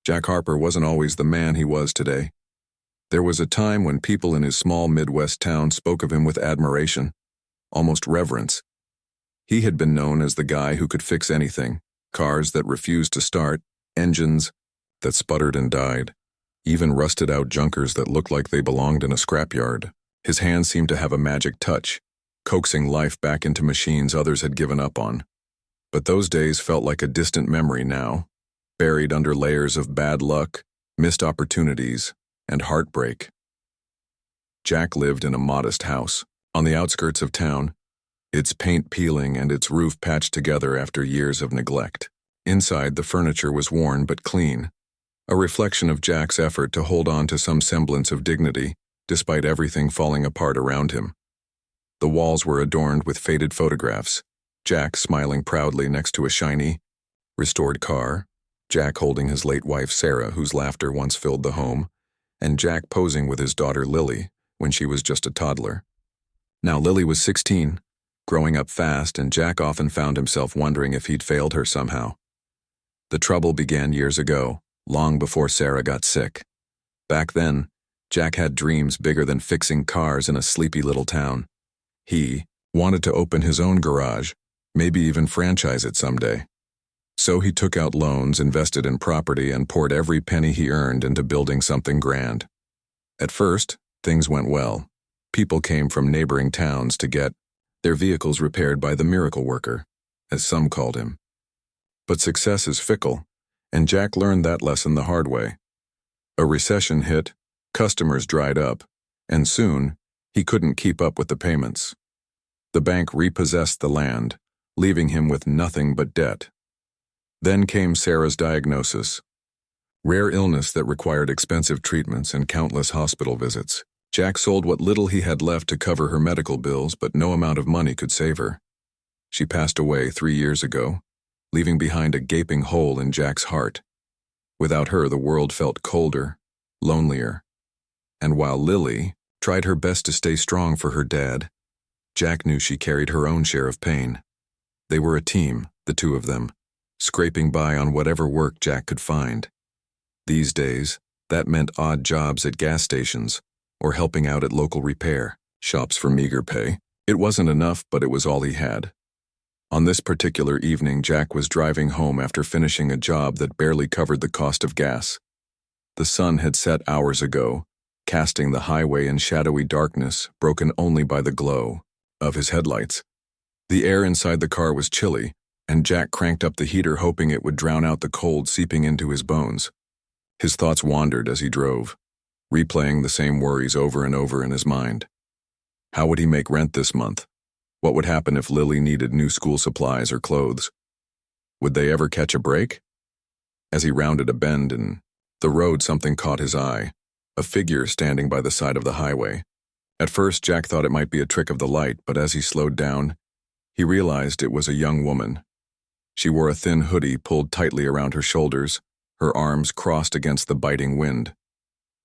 Jack Harper wasn't always the man he was today. There was a time when people in his small Midwest town spoke of him with admiration, almost reverence. He had been known as the guy who could fix anything: cars that refused to start, engines that sputtered and died, even rusted-out junkers that looked like they belonged in a scrapyard. His hands seemed to have a magic touch, coaxing life back into machines others had given up on. But those days felt like a distant memory now, buried under layers of bad luck, missed opportunities, and heartbreak. Jack lived in a modest house, on the outskirts of town, its paint peeling and its roof patched together after years of neglect. Inside, the furniture was worn but clean, a reflection of Jack's effort to hold on to some semblance of dignity, despite everything falling apart around him. The walls were adorned with faded photographs, Jack smiling proudly next to a shiny, restored car, Jack holding his late wife Sarah, whose laughter once filled the home, and Jack posing with his daughter Lily when she was just a toddler. Now Lily was 16, growing up fast, and Jack often found himself wondering if he'd failed her somehow. The trouble began years ago, long before Sarah got sick. Back then, Jack had dreams bigger than fixing cars in a sleepy little town. He wanted to open his own garage, maybe even franchise it someday. So he took out loans, invested in property, and poured every penny he earned into building something grand. At first, things went well. People came from neighboring towns to get their vehicles repaired by the miracle worker, as some called him. But success is fickle, and Jack learned that lesson the hard way. A recession hit, customers dried up, and soon, he couldn't keep up with the payments. The bank repossessed the land, leaving him with nothing but debt. Then came Sarah's diagnosis: rare illness that required expensive treatments and countless hospital visits. Jack sold what little he had left to cover her medical bills, but no amount of money could save her. She passed away 3 years ago, leaving behind a gaping hole in Jack's heart. Without her, the world felt colder, lonelier. And while Lily tried her best to stay strong for her dad, Jack knew she carried her own share of pain. They were a team, the two of them, scraping by on whatever work Jack could find. These days, that meant odd jobs at gas stations or helping out at local repair shops for meager pay. It wasn't enough, but it was all he had. On this particular evening, Jack was driving home after finishing a job that barely covered the cost of gas. The sun had set hours ago, casting the highway in shadowy darkness, broken only by the glow of his headlights. The air inside the car was chilly, and Jack cranked up the heater, hoping it would drown out the cold seeping into his bones. His thoughts wandered as he drove, replaying the same worries over and over in his mind. How would he make rent this month? What would happen if Lily needed new school supplies or clothes? Would they ever catch a break? As he rounded a bend in the road, something caught his eye: a figure standing by the side of the highway. At first, Jack thought it might be a trick of the light, but as he slowed down, he realized it was a young woman. She wore a thin hoodie pulled tightly around her shoulders, her arms crossed against the biting wind.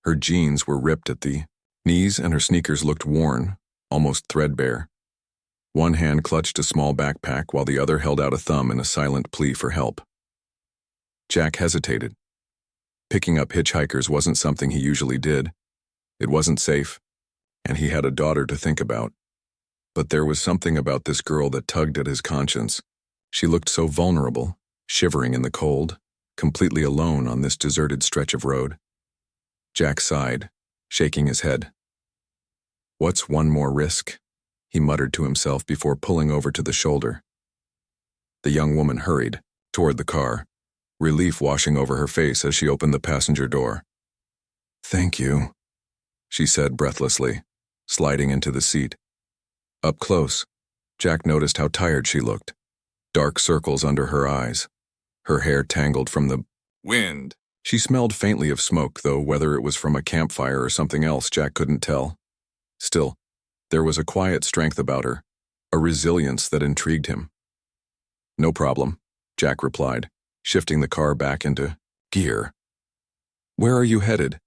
Her jeans were ripped at the knees, and her sneakers looked worn, almost threadbare. One hand clutched a small backpack while the other held out a thumb in a silent plea for help. Jack hesitated. Picking up hitchhikers wasn't something he usually did. It wasn't safe, and he had a daughter to think about. But there was something about this girl that tugged at his conscience. She looked so vulnerable, shivering in the cold, completely alone on this deserted stretch of road. Jack sighed, shaking his head. "What's one more risk?" he muttered to himself before pulling over to the shoulder. The young woman hurried toward the car, relief washing over her face as she opened the passenger door. "Thank you," she said breathlessly, sliding into the seat. Up close, Jack noticed how tired she looked, dark circles under her eyes, her hair tangled from the wind. She smelled faintly of smoke, though whether it was from a campfire or something else, Jack couldn't tell. Still, there was a quiet strength about her, a resilience that intrigued him. "No problem," Jack replied, shifting the car back into gear. "Where are you headed?"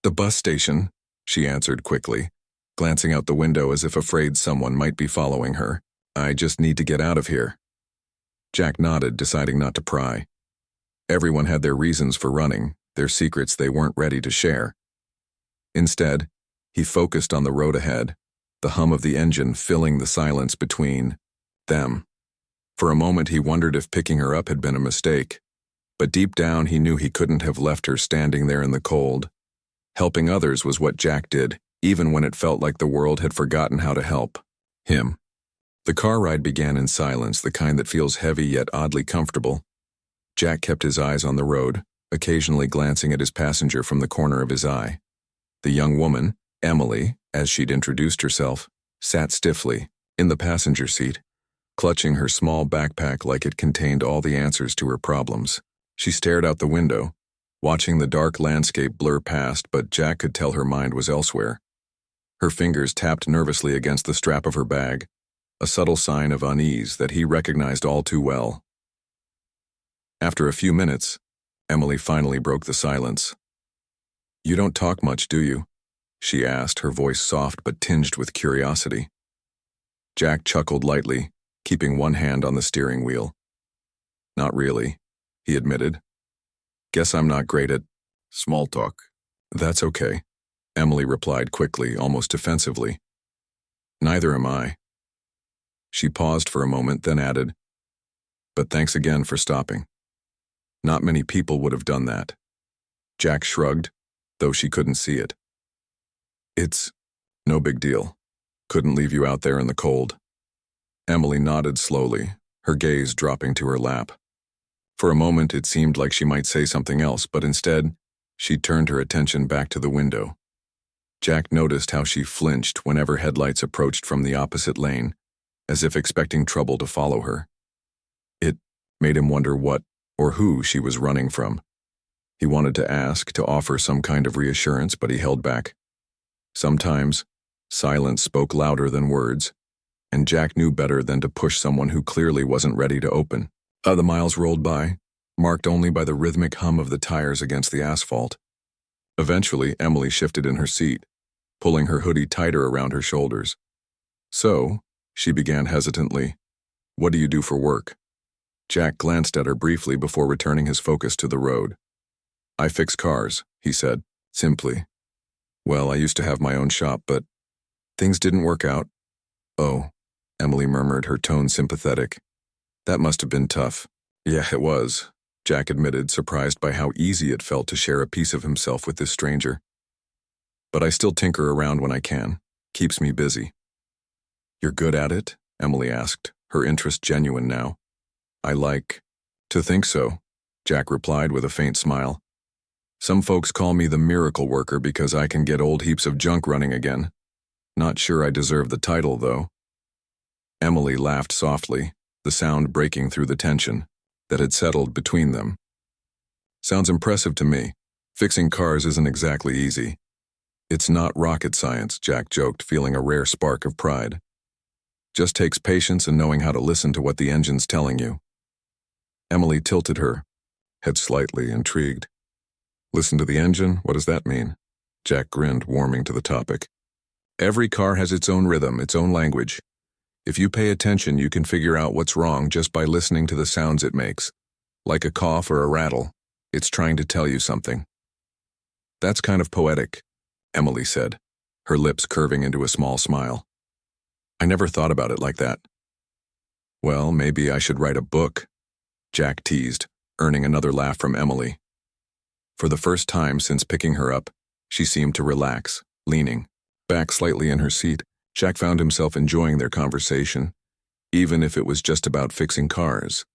"The bus station," she answered quickly, glancing out the window as if afraid someone might be following her. "I just need to get out of here." Jack nodded, deciding not to pry. Everyone had their reasons for running, their secrets they weren't ready to share. Instead, he focused on the road ahead, the hum of the engine filling the silence between them. For a moment he wondered if picking her up had been a mistake, but deep down he knew he couldn't have left her standing there in the cold. Helping others was what Jack did, even when it felt like the world had forgotten how to help him. The car ride began in silence, the kind that feels heavy yet oddly comfortable. Jack kept his eyes on the road, occasionally glancing at his passenger from the corner of his eye. The young woman, Emily, as she'd introduced herself, sat stiffly, in the passenger seat, clutching her small backpack like it contained all the answers to her problems. She stared out the window, watching the dark landscape blur past, but Jack could tell her mind was elsewhere. Her fingers tapped nervously against the strap of her bag, a subtle sign of unease that he recognized all too well. After a few minutes, Emily finally broke the silence. "You don't talk much, do you?" she asked, her voice soft but tinged with curiosity. Jack chuckled lightly, keeping one hand on the steering wheel. "Not really," he admitted. "Guess I'm not great at small talk." "That's okay," Emily replied quickly, almost defensively. "Neither am I." She paused for a moment, then added, "But thanks again for stopping. Not many people would have done that." Jack shrugged, though she couldn't see it. "It's no big deal. Couldn't leave you out there in the cold." Emily nodded slowly, her gaze dropping to her lap. For a moment it seemed like she might say something else, but instead, she turned her attention back to the window. Jack noticed how she flinched whenever headlights approached from the opposite lane, as if expecting trouble to follow her. It made him wonder what or who she was running from. He wanted to ask, to offer some kind of reassurance, but he held back. Sometimes, silence spoke louder than words, and Jack knew better than to push someone who clearly wasn't ready to open. The miles rolled by, marked only by the rhythmic hum of the tires against the asphalt. Eventually, Emily shifted in her seat, pulling her hoodie tighter around her shoulders. "So," she began hesitantly, "what do you do for work?" Jack glanced at her briefly before returning his focus to the road. "I fix cars," he said, simply. "Well, I used to have my own shop, but things didn't work out." "Oh," Emily murmured, her tone sympathetic. "That must have been tough." "Yeah, it was," Jack admitted, surprised by how easy it felt to share a piece of himself with this stranger. "But I still tinker around when I can. Keeps me busy." "You're good at it?" Emily asked, her interest genuine now. "I like to think so," Jack replied with a faint smile. "Some folks call me the miracle worker because I can get old heaps of junk running again. Not sure I deserve the title, though." Emily laughed softly, the sound breaking through the tension that had settled between them. "Sounds impressive to me. Fixing cars isn't exactly easy." "It's not rocket science," Jack joked, feeling a rare spark of pride. "Just takes patience and knowing how to listen to what the engine's telling you." Emily tilted her head slightly, intrigued. "Listen to the engine? What does that mean?" Jack grinned, warming to the topic. "Every car has its own rhythm, its own language. If you pay attention, you can figure out what's wrong just by listening to the sounds it makes. Like a cough or a rattle, it's trying to tell you something." "That's kind of poetic," Emily said, her lips curving into a small smile. "I never thought about it like that." "Well, maybe I should write a book," Jack teased, earning another laugh from Emily. For the first time since picking her up, she seemed to relax, leaning back slightly in her seat. Jack found himself enjoying their conversation, even if it was just about fixing cars.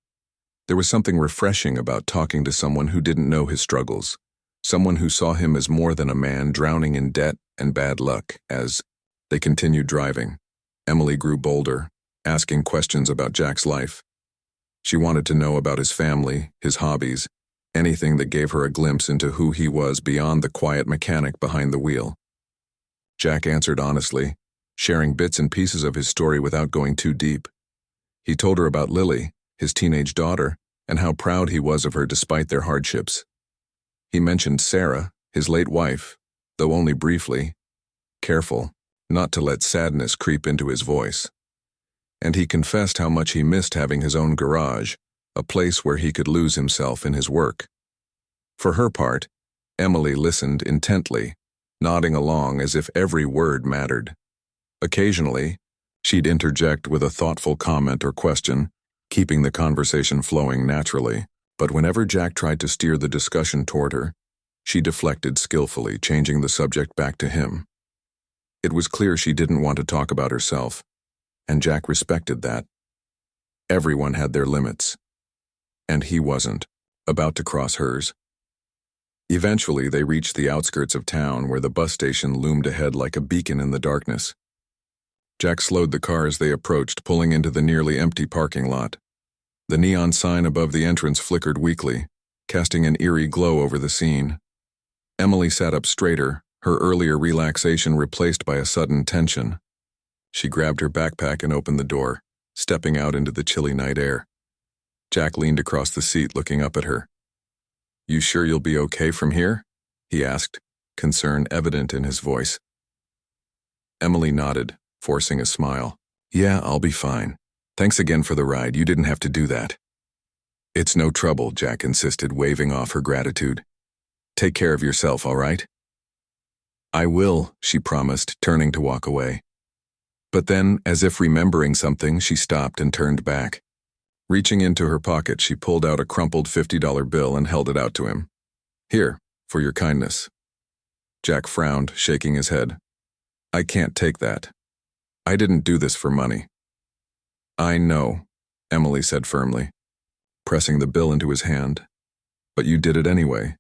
There was something refreshing about talking to someone who didn't know his struggles, someone who saw him as more than a man drowning in debt and bad luck. As they continued driving, Emily grew bolder, asking questions about Jack's life. She wanted to know about his family, his hobbies, anything that gave her a glimpse into who he was beyond the quiet mechanic behind the wheel. Jack answered honestly, sharing bits and pieces of his story without going too deep. He told her about Lily, his teenage daughter, and how proud he was of her despite their hardships. He mentioned Sarah, his late wife, though only briefly, careful not to let sadness creep into his voice. And he confessed how much he missed having his own garage, a place where he could lose himself in his work. For her part, Emily listened intently, nodding along as if every word mattered. Occasionally, she'd interject with a thoughtful comment or question, keeping the conversation flowing naturally, but whenever Jack tried to steer the discussion toward her, she deflected skillfully, changing the subject back to him. It was clear she didn't want to talk about herself, and Jack respected that. Everyone had their limits, and he wasn't about to cross hers. Eventually, they reached the outskirts of town where the bus station loomed ahead like a beacon in the darkness. Jack slowed the car as they approached, pulling into the nearly empty parking lot. The neon sign above the entrance flickered weakly, casting an eerie glow over the scene. Emily sat up straighter, her earlier relaxation replaced by a sudden tension. She grabbed her backpack and opened the door, stepping out into the chilly night air. Jack leaned across the seat, looking up at her. "You sure you'll be okay from here?" he asked, concern evident in his voice. Emily nodded, forcing a smile. "Yeah, I'll be fine. Thanks again for the ride. You didn't have to do that." "It's no trouble," Jack insisted, waving off her gratitude. "Take care of yourself, all right?" "I will," she promised, turning to walk away. But then, as if remembering something, she stopped and turned back. Reaching into her pocket, she pulled out a crumpled $50 bill and held it out to him. "Here, for your kindness." Jack frowned, shaking his head. "I can't take that. I didn't do this for money." "I know," Emily said firmly, pressing the bill into his hand. "But you did it anyway.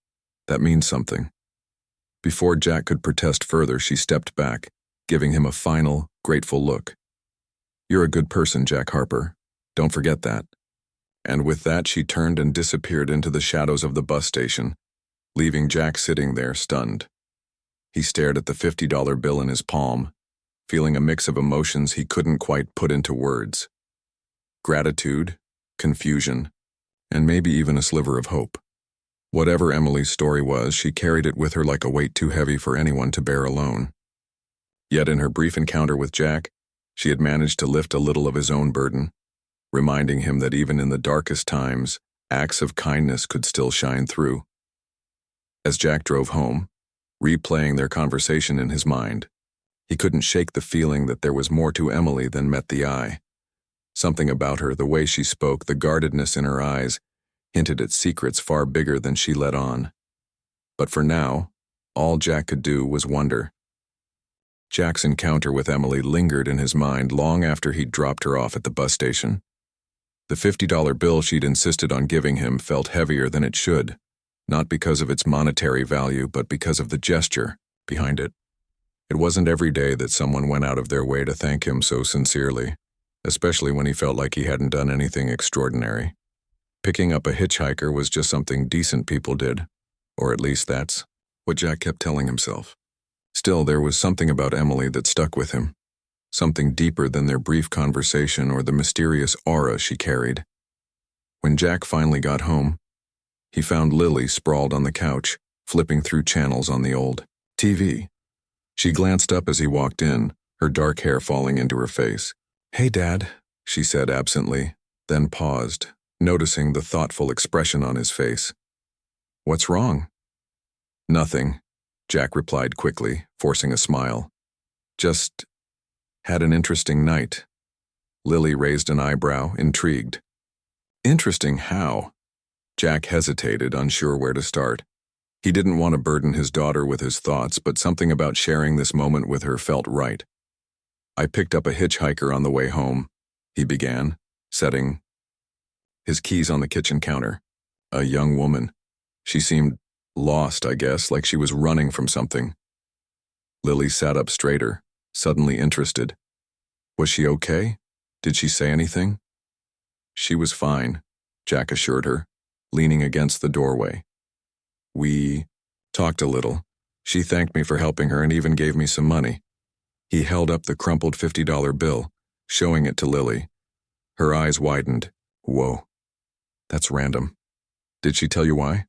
That means something." Before Jack could protest further, she stepped back, giving him a final, grateful look. "You're a good person, Jack Harper. Don't forget that." And with that, she turned and disappeared into the shadows of the bus station, leaving Jack sitting there, stunned. He stared at the $50 bill in his palm, feeling a mix of emotions he couldn't quite put into words. Gratitude, confusion, and maybe even a sliver of hope. Whatever Emily's story was, she carried it with her like a weight too heavy for anyone to bear alone. Yet in her brief encounter with Jack, she had managed to lift a little of his own burden, reminding him that even in the darkest times, acts of kindness could still shine through. As Jack drove home, replaying their conversation in his mind, he couldn't shake the feeling that there was more to Emily than met the eye. Something about her, the way she spoke, the guardedness in her eyes, hinted at secrets far bigger than she let on. But for now, all Jack could do was wonder. Jack's encounter with Emily lingered in his mind long after he'd dropped her off at the bus station. The $50 bill she'd insisted on giving him felt heavier than it should, not because of its monetary value, but because of the gesture behind it. It wasn't every day that someone went out of their way to thank him so sincerely, especially when he felt like he hadn't done anything extraordinary. Picking up a hitchhiker was just something decent people did, or at least that's what Jack kept telling himself. Still, there was something about Emily that stuck with him, something deeper than their brief conversation or the mysterious aura she carried. When Jack finally got home, he found Lily sprawled on the couch, flipping through channels on the old TV. She glanced up as he walked in, her dark hair falling into her face. "Hey, Dad," she said absently, then paused, noticing the thoughtful expression on his face. "What's wrong?" "Nothing," Jack replied quickly, forcing a smile. "Just had an interesting night." Lily raised an eyebrow, intrigued. "Interesting how?" Jack hesitated, unsure where to start. He didn't want to burden his daughter with his thoughts, but something about sharing this moment with her felt right. "I picked up a hitchhiker on the way home," he began, setting his keys on the kitchen counter. "A young woman. She seemed lost, I guess, like she was running from something." Lily sat up straighter, suddenly interested. "Was she okay? Did she say anything?" "She was fine," Jack assured her, leaning against the doorway. "We talked a little. She thanked me for helping her and even gave me some money." He held up the crumpled $50 bill, showing it to Lily. Her eyes widened. "Whoa. That's random. Did she tell you why?"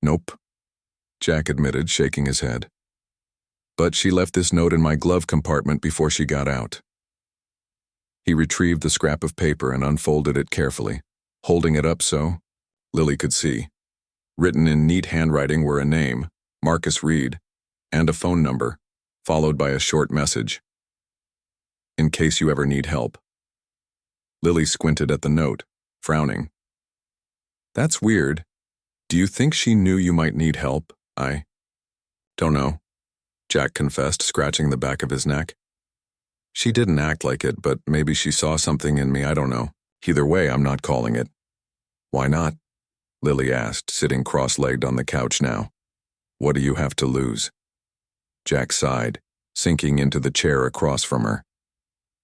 "Nope," Jack admitted, shaking his head. "But she left this note in my glove compartment before she got out." He retrieved the scrap of paper and unfolded it carefully, holding it up so Lily could see. Written in neat handwriting were a name, Marcus Reed, and a phone number, followed by a short message. In case you ever need help. Lily squinted at the note, frowning. That's weird. Do you think she knew you might need help? I don't know, Jack confessed, scratching the back of his neck. She didn't act like it, but maybe she saw something in me, I don't know. Either way, I'm not calling it. Why not? Lily asked, sitting cross-legged on the couch now. What do you have to lose? Jack sighed, sinking into the chair across from her.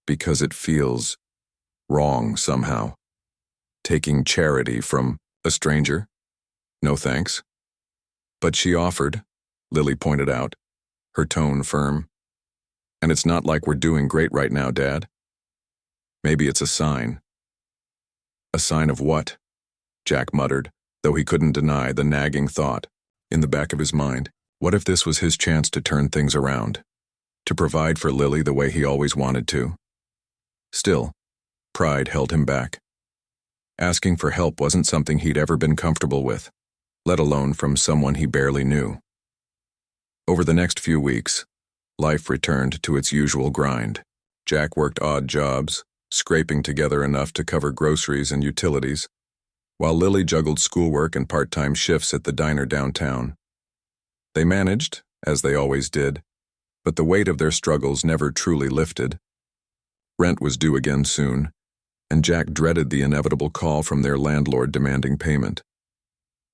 Because it feels wrong somehow. Taking charity from a stranger? No thanks. But she offered, Lily pointed out, her tone firm. And it's not like we're doing great right now, Dad. Maybe it's a sign. A sign of what? Jack muttered, though he couldn't deny the nagging thought in the back of his mind. What if this was his chance to turn things around? To provide for Lily the way he always wanted to? Still, pride held him back. Asking for help wasn't something he'd ever been comfortable with, let alone from someone he barely knew. Over the next few weeks, life returned to its usual grind. Jack worked odd jobs, scraping together enough to cover groceries and utilities, while Lily juggled schoolwork and part-time shifts at the diner downtown. They managed, as they always did, but the weight of their struggles never truly lifted. Rent was due again soon, and Jack dreaded the inevitable call from their landlord demanding payment.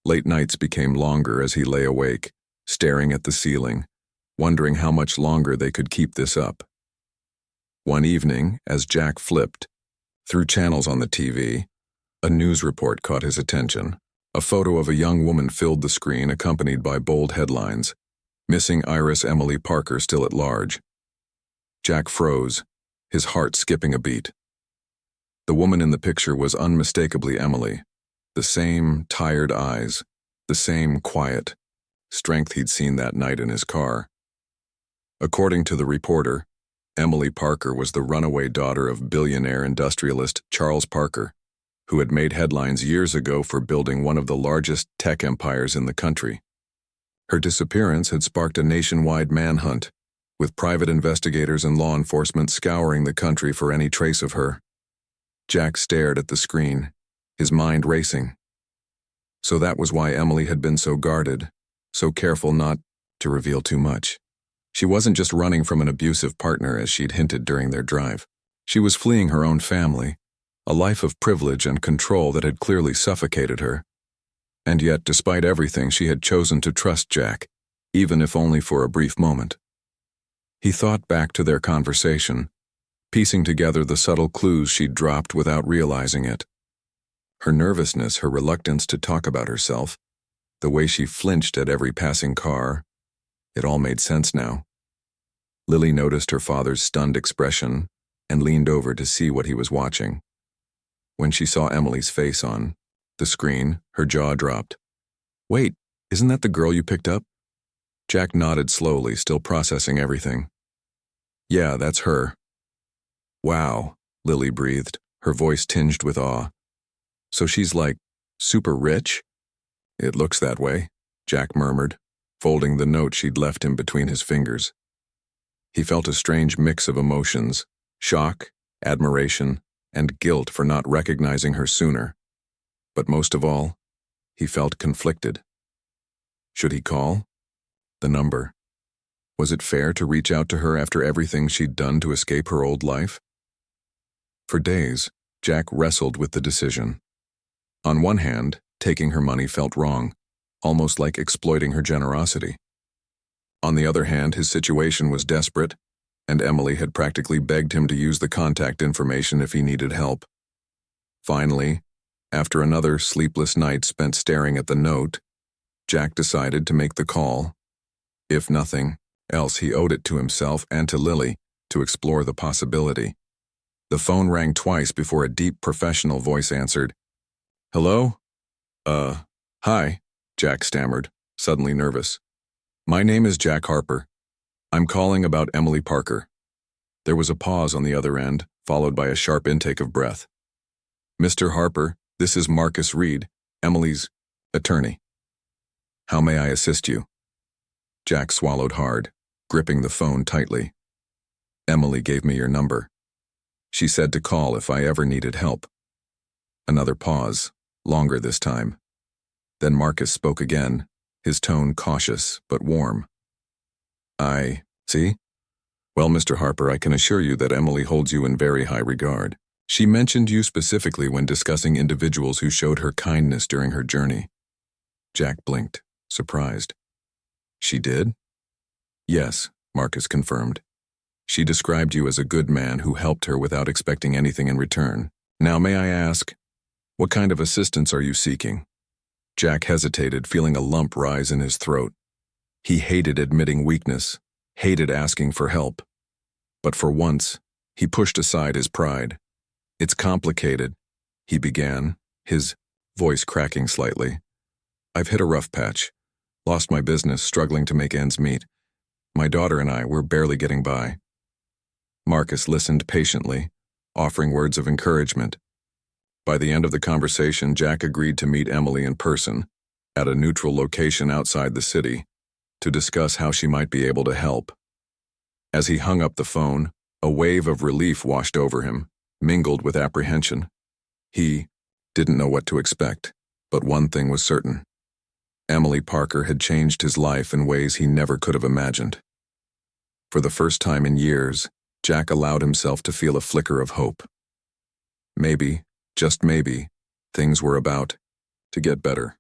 Late nights became longer as he lay awake, staring at the ceiling, wondering how much longer they could keep this up. One evening, as Jack flipped through channels on the TV, a news report caught his attention. A photo of a young woman filled the screen, accompanied by bold headlines, "Missing Iris Emily Parker still at large." Jack froze, his heart skipping a beat. The woman in the picture was unmistakably Emily, the same tired eyes, the same quiet strength he'd seen that night in his car. According to the reporter, Emily Parker was the runaway daughter of billionaire industrialist Charles Parker, who had made headlines years ago for building one of the largest tech empires in the country. Her disappearance had sparked a nationwide manhunt, with private investigators and law enforcement scouring the country for any trace of her. Jack stared at the screen, his mind racing. So that was why Emily had been so guarded, so careful not to reveal too much. She wasn't just running from an abusive partner, as she'd hinted during their drive. She was fleeing her own family, a life of privilege and control that had clearly suffocated her. And yet, despite everything, she had chosen to trust Jack, even if only for a brief moment. He thought back to their conversation, piecing together the subtle clues she'd dropped without realizing it. Her nervousness, her reluctance to talk about herself, the way she flinched at every passing car, it all made sense now. Lily noticed her father's stunned expression and leaned over to see what he was watching. When she saw Emily's face on the screen, her jaw dropped. "Wait, isn't that the girl you picked up?" Jack nodded slowly, still processing everything. "Yeah, that's her." "Wow," Lily breathed, her voice tinged with awe. "So she's like, super rich?" "It looks that way," Jack murmured, folding the note she'd left him between his fingers. He felt a strange mix of emotions, shock, admiration, and guilt for not recognizing her sooner. But most of all, he felt conflicted. Should he call? The number. Was it fair to reach out to her after everything she'd done to escape her old life? For days, Jack wrestled with the decision. On one hand, taking her money felt wrong, almost like exploiting her generosity. On the other hand, his situation was desperate, and Emily had practically begged him to use the contact information if he needed help. Finally, after another sleepless night spent staring at the note, Jack decided to make the call. If nothing else, he owed it to himself and to Lily to explore the possibility. The phone rang twice before a deep professional voice answered. "Hello? Hi," Jack stammered, suddenly nervous. "My name is Jack Harper. I'm calling about Emily Parker." There was a pause on the other end, followed by a sharp intake of breath. "Mr. Harper, This is Marcus Reed, Emily's attorney. How may I assist you? Jack swallowed hard, gripping the phone tightly. Emily gave me your number. She said to call if I ever needed help. Another pause, longer this time. Then Marcus spoke again, his tone cautious but warm. I see? Well, Mr. Harper, I can assure you that Emily holds you in very high regard. She mentioned you specifically when discussing individuals who showed her kindness during her journey. Jack blinked, surprised. She did? Yes, Marcus confirmed. She described you as a good man who helped her without expecting anything in return. Now, may I ask, what kind of assistance are you seeking? Jack hesitated, feeling a lump rise in his throat. He hated admitting weakness, hated asking for help. But for once, he pushed aside his pride. It's complicated, he began, his voice cracking slightly. I've hit a rough patch, lost my business, struggling to make ends meet. My daughter and I were barely getting by. Marcus listened patiently, offering words of encouragement. By the end of the conversation, Jack agreed to meet Emily in person, at a neutral location outside the city, to discuss how she might be able to help. As he hung up the phone, a wave of relief washed over him, mingled with apprehension. He didn't know what to expect, but one thing was certain. Emily Parker had changed his life in ways he never could have imagined. For the first time in years, Jack allowed himself to feel a flicker of hope. Maybe, just maybe, things were about to get better.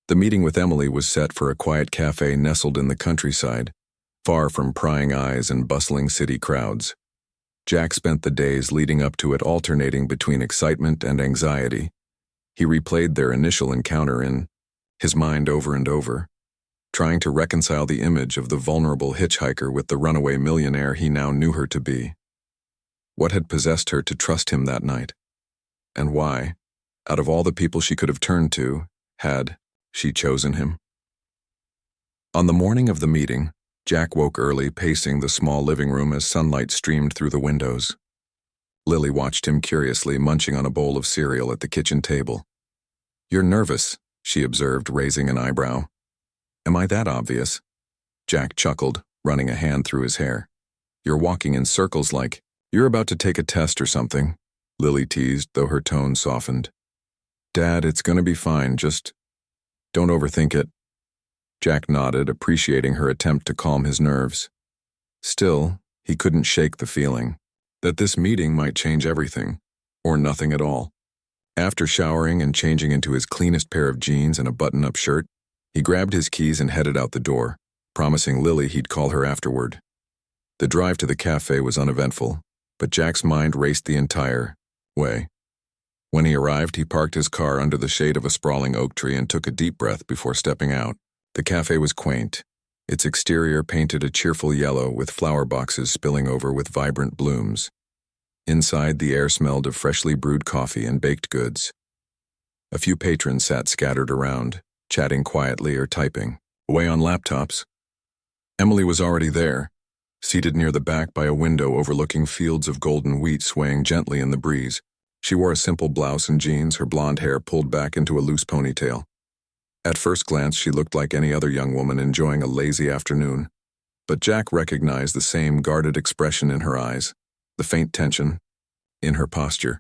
The meeting with Emily was set for a quiet cafe nestled in the countryside, far from prying eyes and bustling city crowds. Jack spent the days leading up to it alternating between excitement and anxiety. He replayed their initial encounter in his mind over and over, trying to reconcile the image of the vulnerable hitchhiker with the runaway millionaire he now knew her to be. What had possessed her to trust him that night? And why, out of all the people she could have turned to, had she chosen him? On the morning of the meeting, Jack woke early, pacing the small living room as sunlight streamed through the windows. Lily watched him curiously, munching on a bowl of cereal at the kitchen table. You're nervous, she observed, raising an eyebrow. Am I that obvious? Jack chuckled, running a hand through his hair. You're walking in circles like you're about to take a test or something, Lily teased, though her tone softened. Dad, it's gonna be fine, just don't overthink it. Jack nodded, appreciating her attempt to calm his nerves. Still, he couldn't shake the feeling that this meeting might change everything, or nothing at all. After showering and changing into his cleanest pair of jeans and a button-up shirt, he grabbed his keys and headed out the door, promising Lily he'd call her afterward. The drive to the cafe was uneventful, but Jack's mind raced the entire way. When he arrived, he parked his car under the shade of a sprawling oak tree and took a deep breath before stepping out. The cafe was quaint, its exterior painted a cheerful yellow with flower boxes spilling over with vibrant blooms. Inside, the air smelled of freshly brewed coffee and baked goods. A few patrons sat scattered around, chatting quietly or typing away on laptops. Emily was already there, seated near the back by a window overlooking fields of golden wheat swaying gently in the breeze. She wore a simple blouse and jeans, her blonde hair pulled back into a loose ponytail. At first glance, she looked like any other young woman enjoying a lazy afternoon, but Jack recognized the same guarded expression in her eyes, the faint tension in her posture.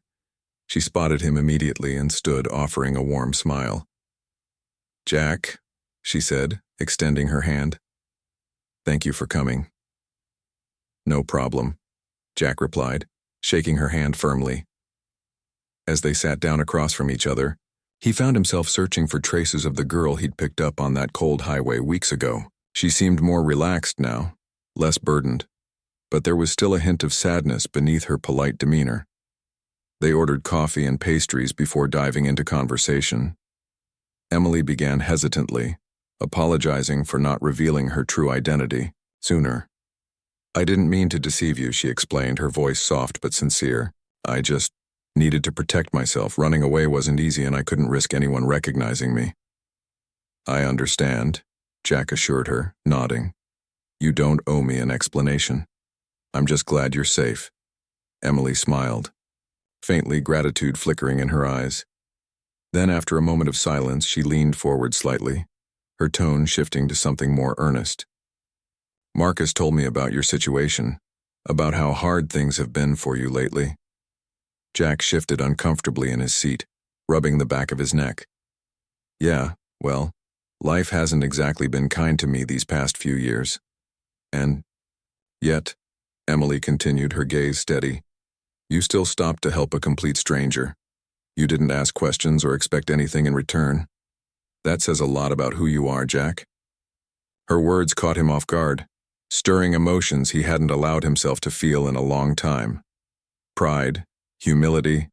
She spotted him immediately and stood, offering a warm smile. Jack, she said, extending her hand. Thank you for coming. No problem, Jack replied, shaking her hand firmly. As they sat down across from each other, he found himself searching for traces of the girl he'd picked up on that cold highway weeks ago. She seemed more relaxed now, less burdened, but there was still a hint of sadness beneath her polite demeanor. They ordered coffee and pastries before diving into conversation. Emily began hesitantly, apologizing for not revealing her true identity sooner. I didn't mean to deceive you, she explained, her voice soft but sincere. I just needed to protect myself. Running away wasn't easy and I couldn't risk anyone recognizing me. I understand, Jack assured her, nodding. You don't owe me an explanation. I'm just glad you're safe. Emily smiled, faintly gratitude flickering in her eyes. Then, after a moment of silence, she leaned forward slightly, her tone shifting to something more earnest. Marcus told me about your situation, about how hard things have been for you lately. Jack shifted uncomfortably in his seat, rubbing the back of his neck. Yeah, well, life hasn't exactly been kind to me these past few years. And yet, Emily continued, her gaze steady, you still stopped to help a complete stranger. You didn't ask questions or expect anything in return. That says a lot about who you are, Jack. Her words caught him off guard, stirring emotions he hadn't allowed himself to feel in a long time. Pride, humility,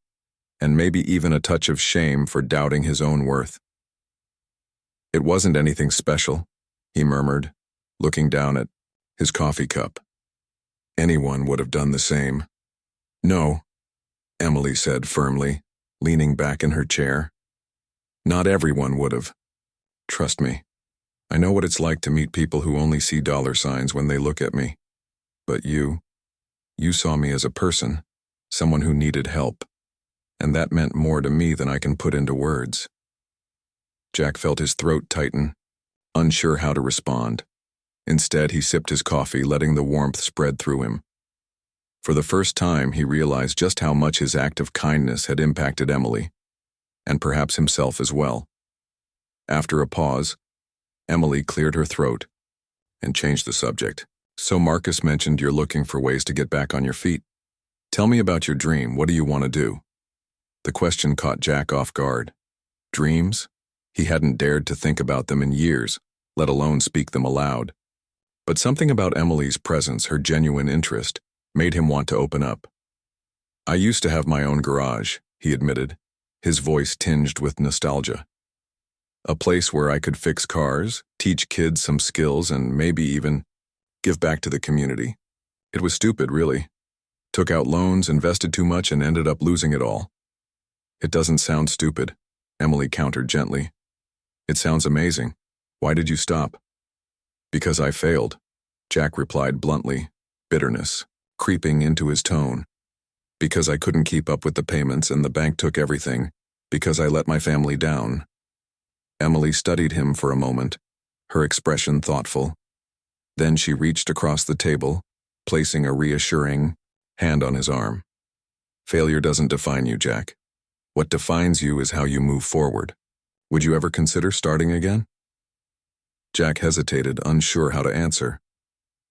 and maybe even a touch of shame for doubting his own worth. It wasn't anything special, he murmured, looking down at his coffee cup. Anyone would have done the same. No, Emily said firmly, leaning back in her chair. Not everyone would have. Trust me. I know what it's like to meet people who only see dollar signs when they look at me. But you saw me as a person, someone who needed help, and that meant more to me than I can put into words. Jack felt his throat tighten, unsure how to respond. Instead, he sipped his coffee, letting the warmth spread through him. For the first time, he realized just how much his act of kindness had impacted Emily, and perhaps himself as well. After a pause, Emily cleared her throat and changed the subject. So Marcus mentioned you're looking for ways to get back on your feet. Tell me about your dream. What do you want to do? The question caught Jack off guard. Dreams? He hadn't dared to think about them in years, let alone speak them aloud. But something about Emily's presence, her genuine interest, made him want to open up. I used to have my own garage, he admitted, his voice tinged with nostalgia. A place where I could fix cars, teach kids some skills, and maybe even give back to the community. It was stupid, really. Took out loans, invested too much, and ended up losing it all. It doesn't sound stupid, Emily countered gently. It sounds amazing. Why did you stop? Because I failed, Jack replied bluntly, bitterness creeping into his tone. Because I couldn't keep up with the payments and the bank took everything. Because I let my family down. Emily studied him for a moment, her expression thoughtful. Then she reached across the table, placing a reassuring hand on his arm. Failure doesn't define you, Jack. What defines you is how you move forward. Would you ever consider starting again? Jack hesitated, unsure how to answer.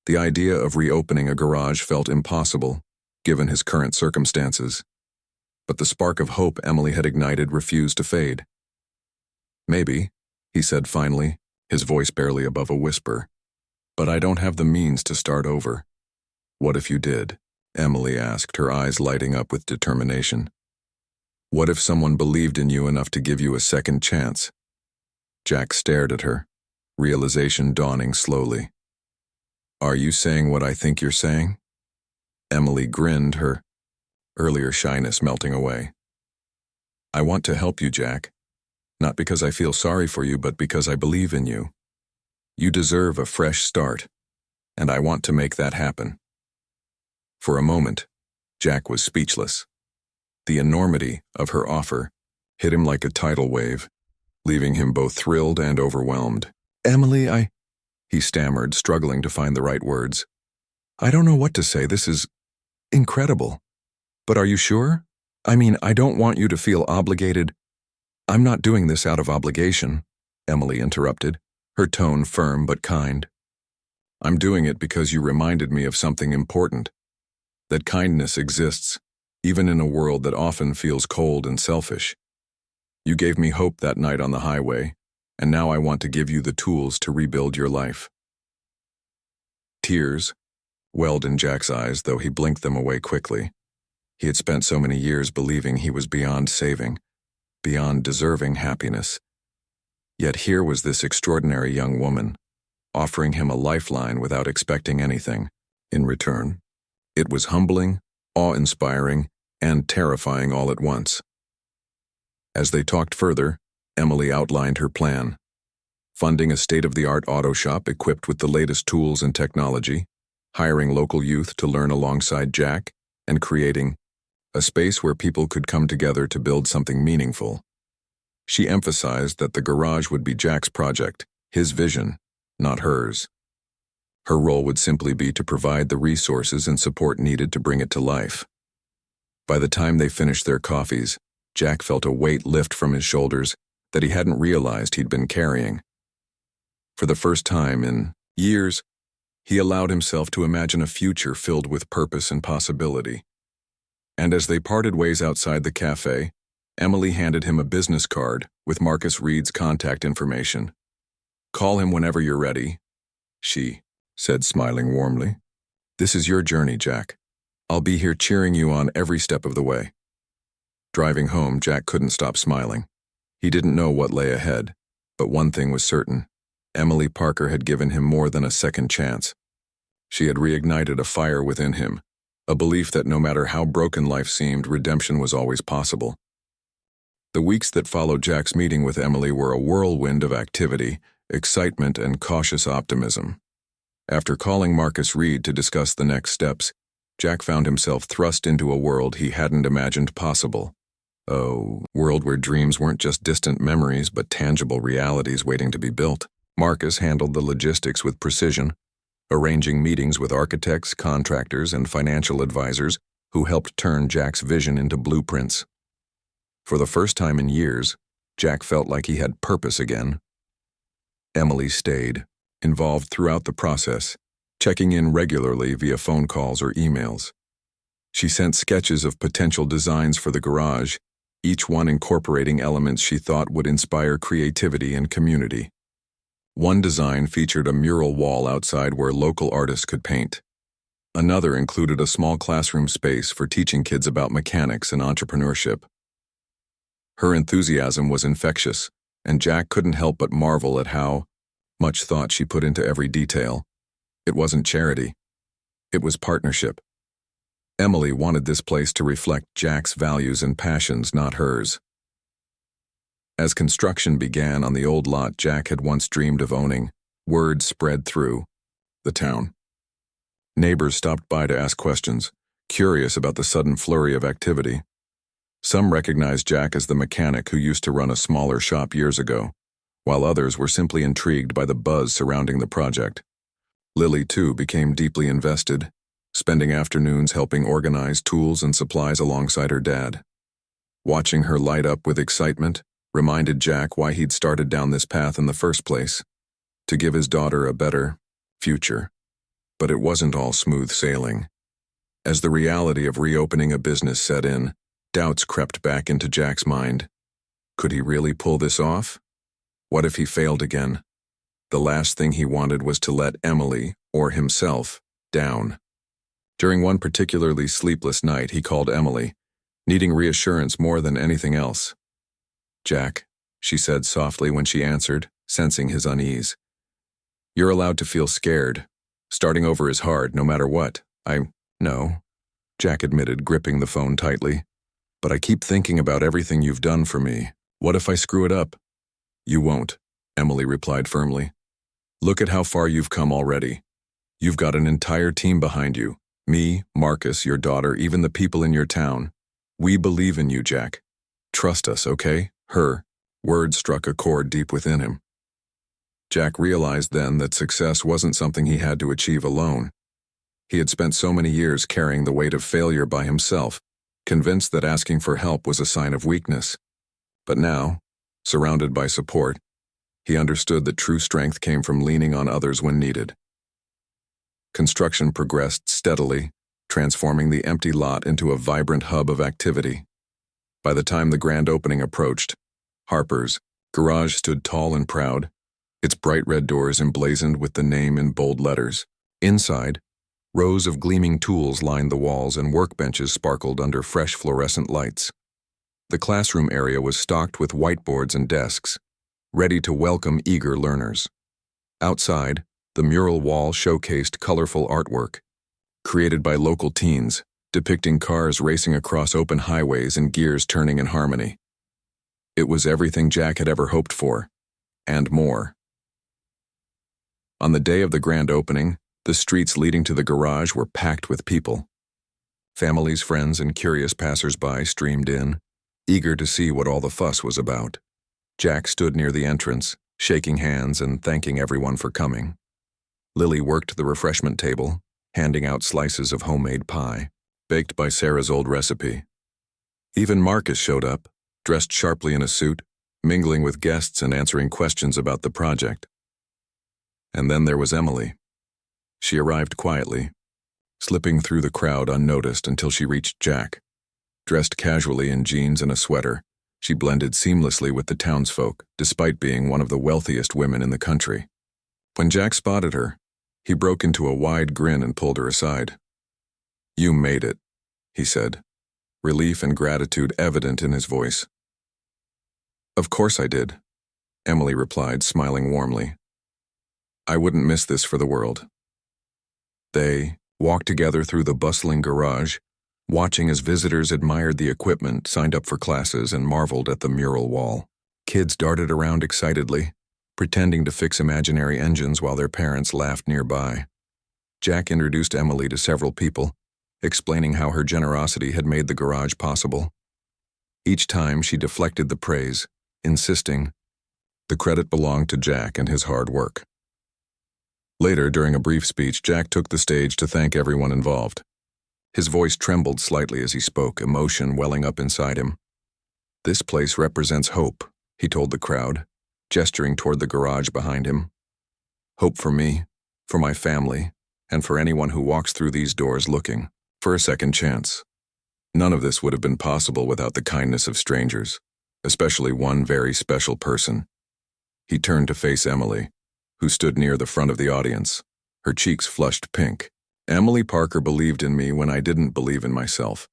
The idea of reopening a garage felt impossible, given his current circumstances. But the spark of hope Emily had ignited refused to fade. Maybe, he said finally, his voice barely above a whisper. But I don't have the means to start over. What if you did? Emily asked, her eyes lighting up with determination. What if someone believed in you enough to give you a second chance? Jack stared at her, realization dawning slowly. Are you saying what I think you're saying? Emily grinned, her earlier shyness melting away. I want to help you, Jack. Not because I feel sorry for you, but because I believe in you. You deserve a fresh start, and I want to make that happen. For a moment, Jack was speechless. The enormity of her offer hit him like a tidal wave, leaving him both thrilled and overwhelmed. Emily, he stammered, struggling to find the right words. I don't know what to say. This is incredible. But are you sure? I mean, I don't want you to feel obligated. I'm not doing this out of obligation, Emily interrupted, her tone firm but kind. I'm doing it because you reminded me of something important. That kindness exists, even in a world that often feels cold and selfish. You gave me hope that night on the highway, and now I want to give you the tools to rebuild your life. Tears welled in Jack's eyes, though he blinked them away quickly. He had spent so many years believing he was beyond saving, beyond deserving happiness. Yet here was this extraordinary young woman, offering him a lifeline without expecting anything in return. It was humbling, awe-inspiring, and terrifying all at once. As they talked further, Emily outlined her plan. Funding a state-of-the-art auto shop equipped with the latest tools and technology, hiring local youth to learn alongside Jack, and creating a space where people could come together to build something meaningful. She emphasized that the garage would be Jack's project, his vision, not hers. Her role would simply be to provide the resources and support needed to bring it to life. By the time they finished their coffees, Jack felt a weight lift from his shoulders that he hadn't realized he'd been carrying. For the first time in years, he allowed himself to imagine a future filled with purpose and possibility. And as they parted ways outside the cafe, Emily handed him a business card with Marcus Reed's contact information. "Call him whenever you're ready," she said, smiling warmly. "This is your journey, Jack. I'll be here cheering you on every step of the way." Driving home, Jack couldn't stop smiling. He didn't know what lay ahead, but one thing was certain. Emily Parker had given him more than a second chance. She had reignited a fire within him, a belief that no matter how broken life seemed, redemption was always possible. The weeks that followed Jack's meeting with Emily were a whirlwind of activity, excitement, and cautious optimism. After calling Marcus Reed to discuss the next steps, Jack found himself thrust into a world he hadn't imagined possible. A world where dreams weren't just distant memories but tangible realities waiting to be built. Marcus handled the logistics with precision, arranging meetings with architects, contractors, and financial advisors who helped turn Jack's vision into blueprints. For the first time in years, Jack felt like he had purpose again. Emily stayed, involved throughout the process, checking in regularly via phone calls or emails. She sent sketches of potential designs for the garage, each one incorporating elements she thought would inspire creativity and community. One design featured a mural wall outside where local artists could paint. Another included a small classroom space for teaching kids about mechanics and entrepreneurship. Her enthusiasm was infectious, and Jack couldn't help but marvel at how much thought she put into every detail. It wasn't charity. It was partnership. Emily wanted this place to reflect Jack's values and passions, not hers. As construction began on the old lot Jack had once dreamed of owning, word spread through the town. Neighbors stopped by to ask questions, curious about the sudden flurry of activity. Some recognized Jack as the mechanic who used to run a smaller shop years ago, while others were simply intrigued by the buzz surrounding the project. Lily, too, became deeply invested, spending afternoons helping organize tools and supplies alongside her dad. Watching her light up with excitement reminded Jack why he'd started down this path in the first place, to give his daughter a better future. But it wasn't all smooth sailing. As the reality of reopening a business set in, doubts crept back into Jack's mind. Could he really pull this off? What if he failed again? The last thing he wanted was to let Emily, or himself, down. During one particularly sleepless night, he called Emily, needing reassurance more than anything else. "Jack," she said softly when she answered, sensing his unease. "You're allowed to feel scared. Starting over is hard, no matter what. I know," Jack admitted, gripping the phone tightly. "But I keep thinking about everything you've done for me. What if I screw it up?" "You won't," Emily replied firmly. "Look at how far you've come already. You've got an entire team behind you. Me, Marcus, your daughter, even the people in your town. We believe in you, Jack. Trust us, okay?" Her words struck a chord deep within him. Jack realized then that success wasn't something he had to achieve alone. He had spent so many years carrying the weight of failure by himself, convinced that asking for help was a sign of weakness. But now, surrounded by support, he understood that true strength came from leaning on others when needed. Construction progressed steadily, transforming the empty lot into a vibrant hub of activity. By the time the grand opening approached, Harper's garage stood tall and proud, its bright red doors emblazoned with the name in bold letters. Inside, rows of gleaming tools lined the walls and workbenches sparkled under fresh fluorescent lights. The classroom area was stocked with whiteboards and desks, ready to welcome eager learners. Outside, the mural wall showcased colorful artwork, created by local teens, depicting cars racing across open highways and gears turning in harmony. It was everything Jack had ever hoped for, and more. On the day of the grand opening, the streets leading to the garage were packed with people. Families, friends, and curious passers-by streamed in, eager to see what all the fuss was about. Jack stood near the entrance, shaking hands and thanking everyone for coming. Lily worked the refreshment table, handing out slices of homemade pie, baked by Sarah's old recipe. Even Marcus showed up, dressed sharply in a suit, mingling with guests and answering questions about the project. And then there was Emily. She arrived quietly, slipping through the crowd unnoticed until she reached Jack. Dressed casually in jeans and a sweater, she blended seamlessly with the townsfolk, despite being one of the wealthiest women in the country. When Jack spotted her, he broke into a wide grin and pulled her aside. "You made it," he said, relief and gratitude evident in his voice. "Of course I did," Emily replied, smiling warmly. "I wouldn't miss this for the world." They walked together through the bustling garage, watching as visitors admired the equipment, signed up for classes, and marveled at the mural wall. Kids darted around excitedly, pretending to fix imaginary engines while their parents laughed nearby. Jack introduced Emily to several people, explaining how her generosity had made the garage possible. Each time she deflected the praise, insisting the credit belonged to Jack and his hard work. Later, during a brief speech, Jack took the stage to thank everyone involved. His voice trembled slightly as he spoke, emotion welling up inside him. "This place represents hope," he told the crowd, gesturing toward the garage behind him. "Hope for me, for my family, and for anyone who walks through these doors looking for a second chance. None of this would have been possible without the kindness of strangers, especially one very special person." He turned to face Emily, who stood near the front of the audience, her cheeks flushed pink. "Emily Parker believed in me when I didn't believe in myself.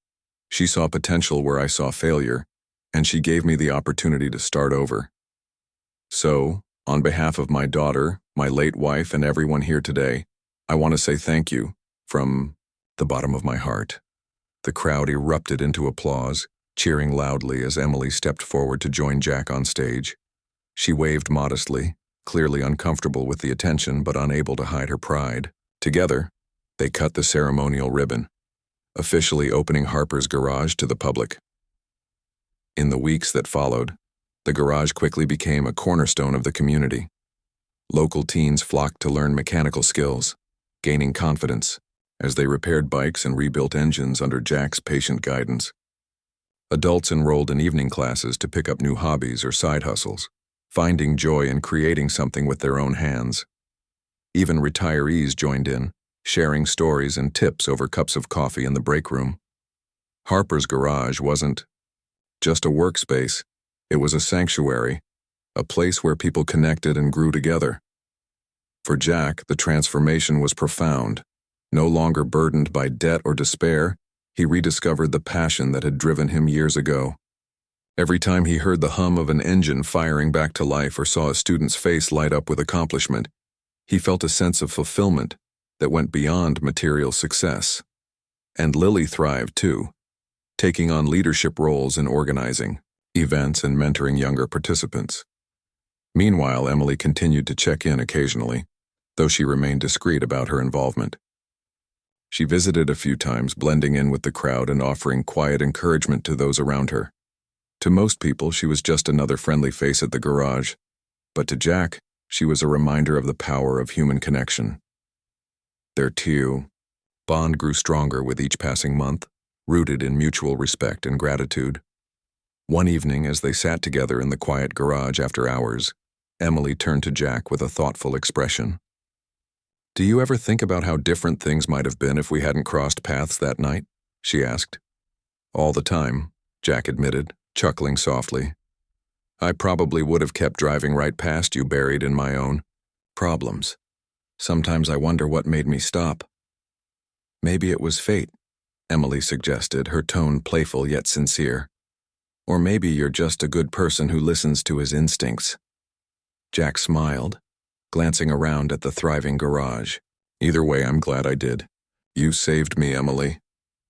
She saw potential where I saw failure, and she gave me the opportunity to start over. So, on behalf of my daughter, my late wife, and everyone here today, I want to say thank you, from the bottom of my heart." The crowd erupted into applause, cheering loudly as Emily stepped forward to join Jack on stage. She waved modestly, clearly uncomfortable with the attention but unable to hide her pride. Together, they cut the ceremonial ribbon, officially opening Harper's garage to the public. In the weeks that followed, the garage quickly became a cornerstone of the community. Local teens flocked to learn mechanical skills, gaining confidence as they repaired bikes and rebuilt engines under Jack's patient guidance. Adults enrolled in evening classes to pick up new hobbies or side hustles, finding joy in creating something with their own hands. Even retirees joined in, sharing stories and tips over cups of coffee in the break room. Harper's garage wasn't just a workspace, it was a sanctuary, a place where people connected and grew together. For Jack, the transformation was profound. No longer burdened by debt or despair, he rediscovered the passion that had driven him years ago. Every time he heard the hum of an engine firing back to life or saw a student's face light up with accomplishment, he felt a sense of fulfillment that went beyond material success. And Lily thrived too, taking on leadership roles in organizing events and mentoring younger participants. Meanwhile, Emily continued to check in occasionally, though she remained discreet about her involvement. She visited a few times, blending in with the crowd and offering quiet encouragement to those around her. To most people, she was just another friendly face at the garage, but to Jack, she was a reminder of the power of human connection. Their bond grew stronger with each passing month, rooted in mutual respect and gratitude. One evening, as they sat together in the quiet garage after hours, Emily turned to Jack with a thoughtful expression. "Do you ever think about how different things might have been if we hadn't crossed paths that night?" she asked. "All the time," Jack admitted, chuckling softly. "I probably would have kept driving right past you, buried in my own problems. Sometimes I wonder what made me stop." "Maybe it was fate," Emily suggested, her tone playful yet sincere. "Or maybe you're just a good person who listens to his instincts." Jack smiled, glancing around at the thriving garage. "Either way, I'm glad I did. You saved me, Emily.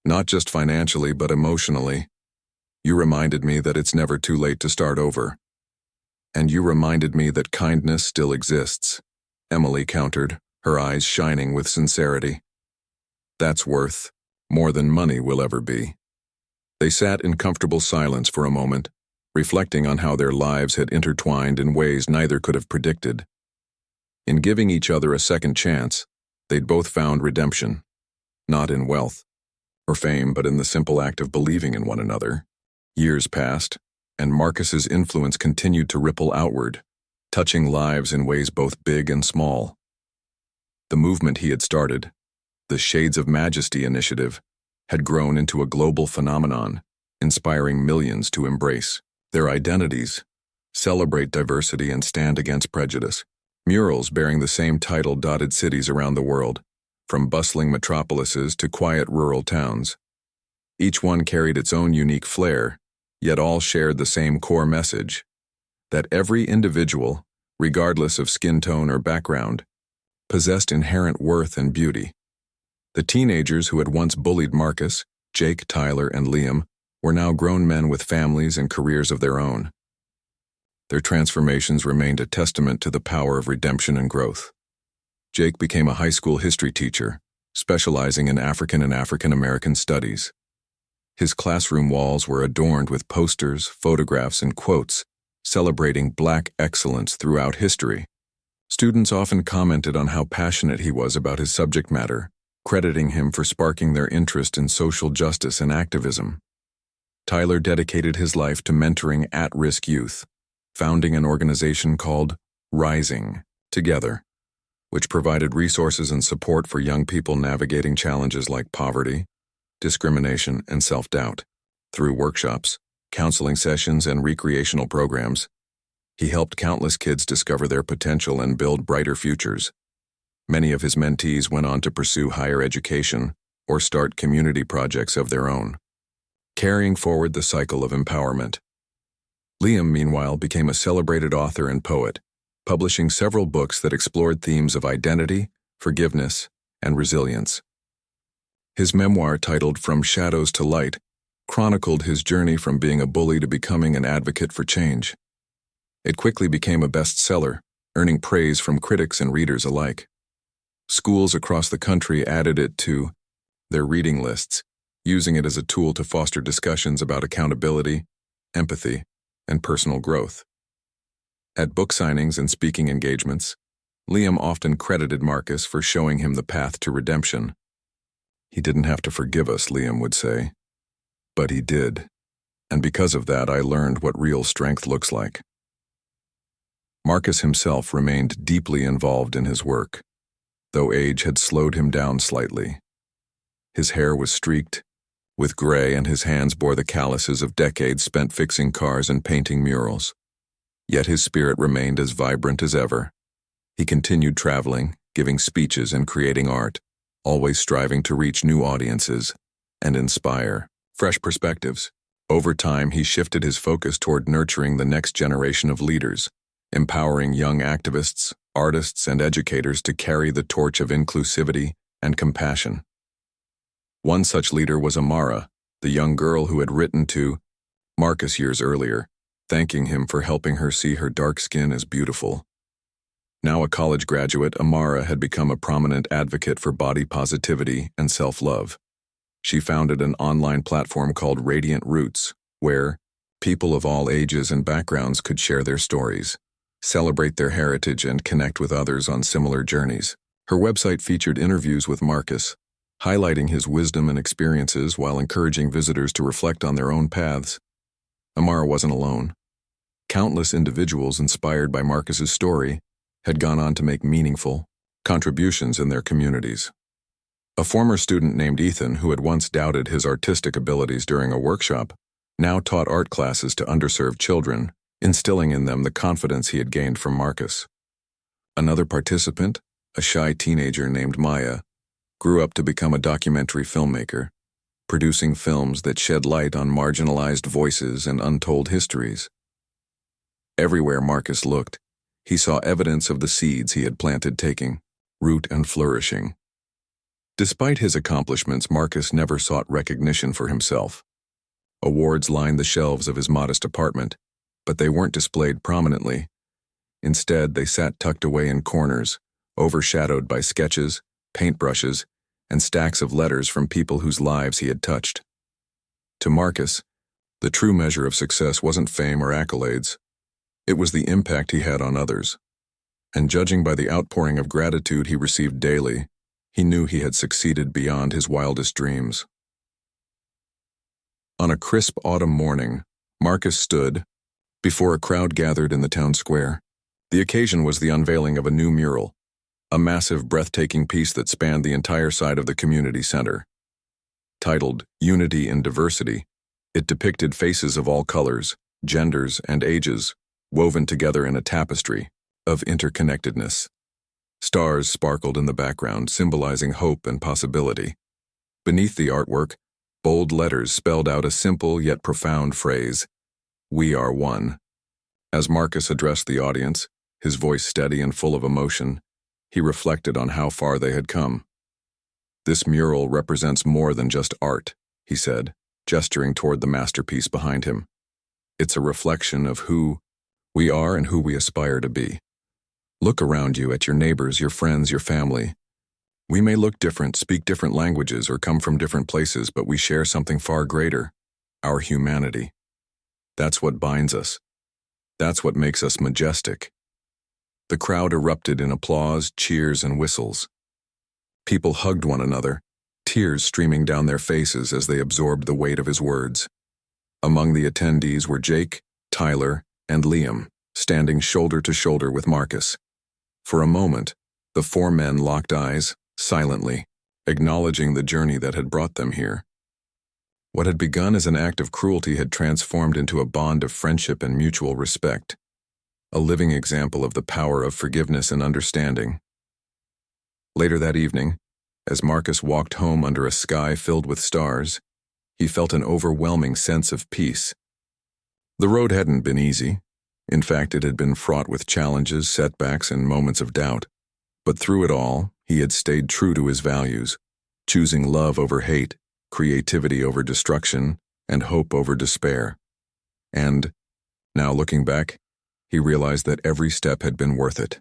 Not just financially, but emotionally. You reminded me that it's never too late to start over. And you reminded me that kindness still exists," Emily countered, her eyes shining with sincerity. "That's worth more than money will ever be." They sat in comfortable silence for a moment, reflecting on how their lives had intertwined in ways neither could have predicted. In giving each other a second chance, they'd both found redemption, not in wealth or fame, but in the simple act of believing in one another. Years passed, and Marcus's influence continued to ripple outward, touching lives in ways both big and small. The movement he had started, the Shades of Majesty initiative, had grown into a global phenomenon, inspiring millions to embrace their identities, celebrate diversity, and stand against prejudice. Murals bearing the same title dotted cities around the world, from bustling metropolises to quiet rural towns. Each one carried its own unique flair, yet all shared the same core message: that every individual, regardless of skin tone or background, possessed inherent worth and beauty. The teenagers who had once bullied Marcus, Jake, Tyler, and Liam, were now grown men with families and careers of their own. Their transformations remained a testament to the power of redemption and growth. Jake became a high school history teacher, specializing in African and African American studies. His classroom walls were adorned with posters, photographs, and quotes celebrating Black excellence throughout history. Students often commented on how passionate he was about his subject matter, crediting him for sparking their interest in social justice and activism. Tyler dedicated his life to mentoring at-risk youth, founding an organization called Rising Together, which provided resources and support for young people navigating challenges like poverty, discrimination, and self-doubt. Through workshops, counseling sessions, and recreational programs, he helped countless kids discover their potential and build brighter futures. Many of his mentees went on to pursue higher education or start community projects of their own, carrying forward the cycle of empowerment. Liam, meanwhile, became a celebrated author and poet, publishing several books that explored themes of identity, forgiveness, and resilience. His memoir, titled From Shadows to Light, chronicled his journey from being a bully to becoming an advocate for change. It quickly became a bestseller, earning praise from critics and readers alike. Schools across the country added it to their reading lists, using it as a tool to foster discussions about accountability, empathy, and personal growth. At book signings and speaking engagements, Liam often credited Marcus for showing him the path to redemption. "He didn't have to forgive us," Liam would say, "but he did, and because of that I learned what real strength looks like." Marcus himself remained deeply involved in his work, though age had slowed him down slightly. His hair was streaked with gray, and his hands bore the calluses of decades spent fixing cars and painting murals. Yet his spirit remained as vibrant as ever. He continued traveling, giving speeches, and creating art, always striving to reach new audiences and inspire fresh perspectives. Over time, he shifted his focus toward nurturing the next generation of leaders, empowering young activists, artists, and educators to carry the torch of inclusivity and compassion. One such leader was Amara, the young girl who had written to Marcus years earlier, thanking him for helping her see her dark skin as beautiful. Now a college graduate, Amara had become a prominent advocate for body positivity and self-love. She founded an online platform called Radiant Roots, where people of all ages and backgrounds could share their stories, celebrate their heritage, and connect with others on similar journeys. Her website featured interviews with Marcus, highlighting his wisdom and experiences while encouraging visitors to reflect on their own paths. Amara wasn't alone. Countless individuals inspired by Marcus's story had gone on to make meaningful contributions in their communities. A former student named Ethan, who had once doubted his artistic abilities during a workshop, now taught art classes to underserved children, instilling in them the confidence he had gained from Marcus. Another participant, a shy teenager named Maya, grew up to become a documentary filmmaker, producing films that shed light on marginalized voices and untold histories. Everywhere Marcus looked, he saw evidence of the seeds he had planted taking root and flourishing. Despite his accomplishments, Marcus never sought recognition for himself. Awards lined the shelves of his modest apartment, but they weren't displayed prominently. Instead, they sat tucked away in corners, overshadowed by sketches, paintbrushes, and stacks of letters from people whose lives he had touched. To Marcus, The true measure of success wasn't fame or accolades. It was the impact he had on others. And judging by the outpouring of gratitude he received daily, he knew he had succeeded beyond his wildest dreams. On a crisp autumn morning, Marcus stood before a crowd gathered in the town square. The occasion was the unveiling of a new mural, a massive, breathtaking piece that spanned the entire side of the community center. Titled Unity in Diversity, it depicted faces of all colors, genders, and ages, woven together in a tapestry of interconnectedness. Stars sparkled in the background, symbolizing hope and possibility. Beneath the artwork, bold letters spelled out a simple yet profound phrase, "We are one." As Marcus addressed the audience, his voice steady and full of emotion, he reflected on how far they had come. "This mural represents more than just art," he said, gesturing toward the masterpiece behind him. "It's a reflection of who we are and who we aspire to be. Look around you at your neighbors, your friends, your family. We may look different, speak different languages, or come from different places, but we share something far greater, our humanity. That's what binds us. That's what makes us majestic." The crowd erupted in applause, cheers, and whistles. People hugged one another, tears streaming down their faces as they absorbed the weight of his words. Among the attendees were Jake, Tyler, and Liam, standing shoulder to shoulder with Marcus. For a moment, the four men locked eyes, silently, acknowledging the journey that had brought them here. What had begun as an act of cruelty had transformed into a bond of friendship and mutual respect, a living example of the power of forgiveness and understanding. Later that evening, as Marcus walked home under a sky filled with stars, he felt an overwhelming sense of peace. The road hadn't been easy. In fact, it had been fraught with challenges, setbacks, and moments of doubt. But through it all, he had stayed true to his values, choosing love over hate, creativity over destruction, and hope over despair. And, now looking back, he realized that every step had been worth it.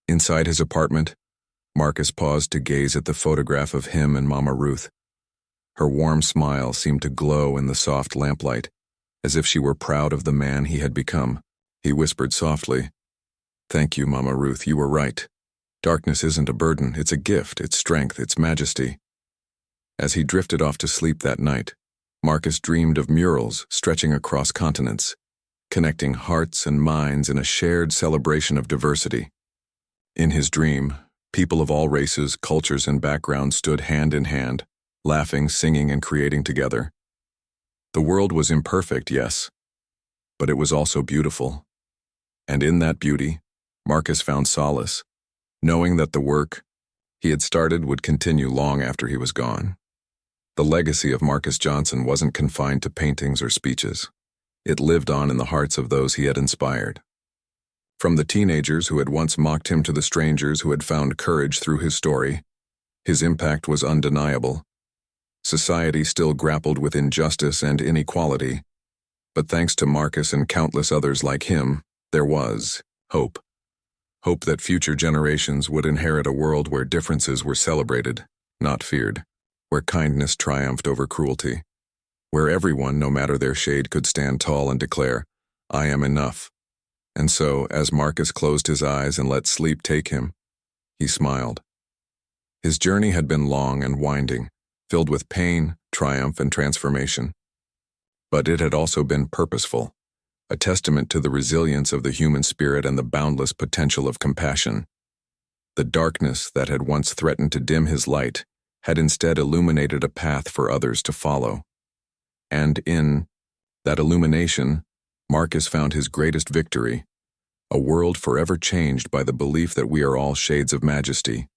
Inside his apartment, Marcus paused to gaze at the photograph of him and Mama Ruth. Her warm smile seemed to glow in the soft lamplight, as if she were proud of the man he had become. He whispered softly, "Thank you, Mama Ruth, you were right. Darkness isn't a burden, it's a gift, it's strength, it's majesty." As he drifted off to sleep that night, Marcus dreamed of murals stretching across continents, connecting hearts and minds in a shared celebration of diversity. In his dream, people of all races, cultures, and backgrounds stood hand in hand, laughing, singing, and creating together. The world was imperfect, yes, but it was also beautiful. And in that beauty, Marcus found solace, knowing that the work he had started would continue long after he was gone. The legacy of Marcus Johnson wasn't confined to paintings or speeches. It lived on in the hearts of those he had inspired. From the teenagers who had once mocked him to the strangers who had found courage through his story, his impact was undeniable. Society still grappled with injustice and inequality, but thanks to Marcus and countless others like him, there was hope. Hope that future generations would inherit a world where differences were celebrated, not feared, where kindness triumphed over cruelty, where everyone, no matter their shade, could stand tall and declare, "I am enough." And so, as Marcus closed his eyes and let sleep take him, he smiled. His journey had been long and winding, filled with pain, triumph, and transformation. But it had also been purposeful, a testament to the resilience of the human spirit and the boundless potential of compassion. The darkness that had once threatened to dim his light had instead illuminated a path for others to follow. And in that illumination, Marcus found his greatest victory, a world forever changed by the belief that we are all shades of majesty,